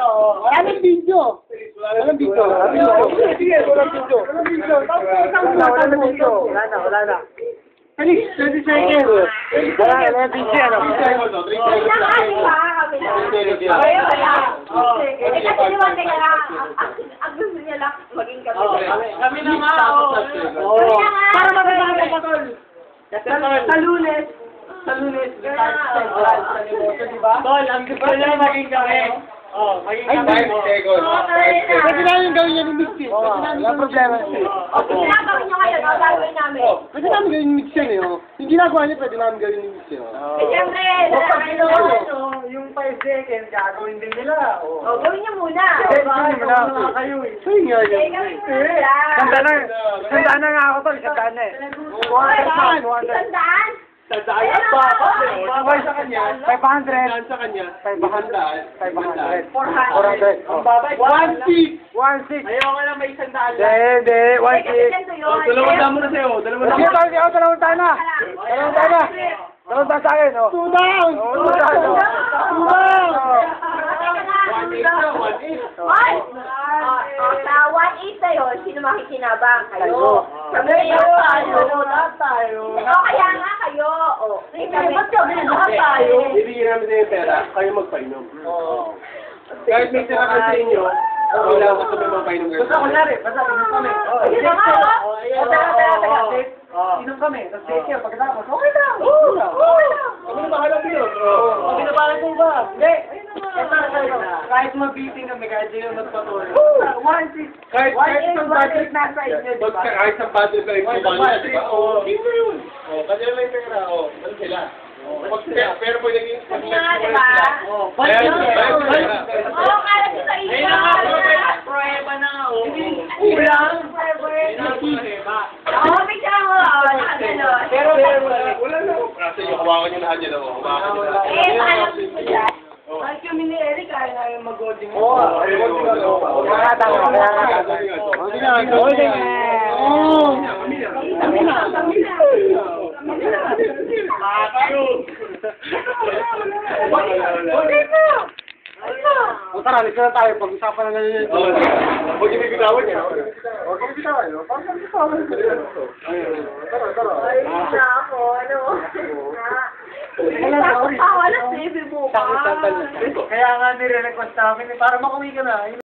Walang video. Walang video. Sige, walang video. Walang video. Wala na. Alis, 30 seconds. Wala, video. Ang gusto niya lang maging kami. Kami na nga. Para mababasa pa, tol. Sa Lunes. Tol, ang gusto niya maging kami. Maging kami. Pwede namin gawin yan yung mix eh. Wala problema. Kung ginagawin niyo ngayon, gagawin namin. Pwede namin gawin yung mix yan eh. Yung ginagawa niya, pwede namin gawin yung mix eh. Siyempre, Yung 5 seconds, gagawin din nila. gawin niyo muna. Kayo eh. Sa'yo nga yan. Gawin niyo muna. Sandaan na nga ako to, sandaan na eh. Sandaan? Sandaan pa. Babay sa kanya. 500. Sa kanya. 500. 400. 400. Ang babay. 1-6. 1-6. Ayoko lang may sandaan lang. Hindi. 1-6. Dalawang damo na sa'yo. Dalawang Sige, tol. Sige, dalawang tayo na. Dalawang tayo na. Dalawang tayo sa akin, oh. 2 down. 2 down. 2 down. Ay! Sa 1-8 sa'yo, sino makikinabang? Kayo. Sabi niyo, Lahat tayo. kaya nga kayo. Ba't kami lahat tayo? Bibigyan namin sa yung pera, kayo magpainom. Kahit may tira ka sa inyo, wala ko kami magpainom. Basta kunyari, basta inom kami. Ayun na nga, oh. Inom kami, tapos take care, pagkatapos, okay lang. Kami na bahala kayo. Kami na bahala kayo ba? Hindi. Kahit mabiting kami, kahit di naman magpatuloy. 1-6. Kahit isang budget nasa inyo, di ba? Kahit isang budget na rin. Kahit isang budget, hindi mo yun. Kanila lang yung pera, ano sila? Pero po naging... Sabi na nga, di ba? Oo, kala ko sa inyo. Ayun na nga, prueba na nga, oh. Kulang. Oo, may siya mo. Pero wala na. Kasi yung hawakan nyo lahat dyan ako. Hawakan nyo lahat. Alam mo dyan. Kahit kami ni Eric, kaya na yung mag-golding. Oo. Kaya nga tama. Hindi na. Golden. Kami na. O tara, lisa na tayo. Pag-usapan na ngayon yun. Huwag yung bibitawan niya. Huwag kang bitawan. Huwag kang bitawan. Tara. Ay, na ako. Ano? Alas, baby mo pa. Kaya nga nire-request namin, para makuwi ka na.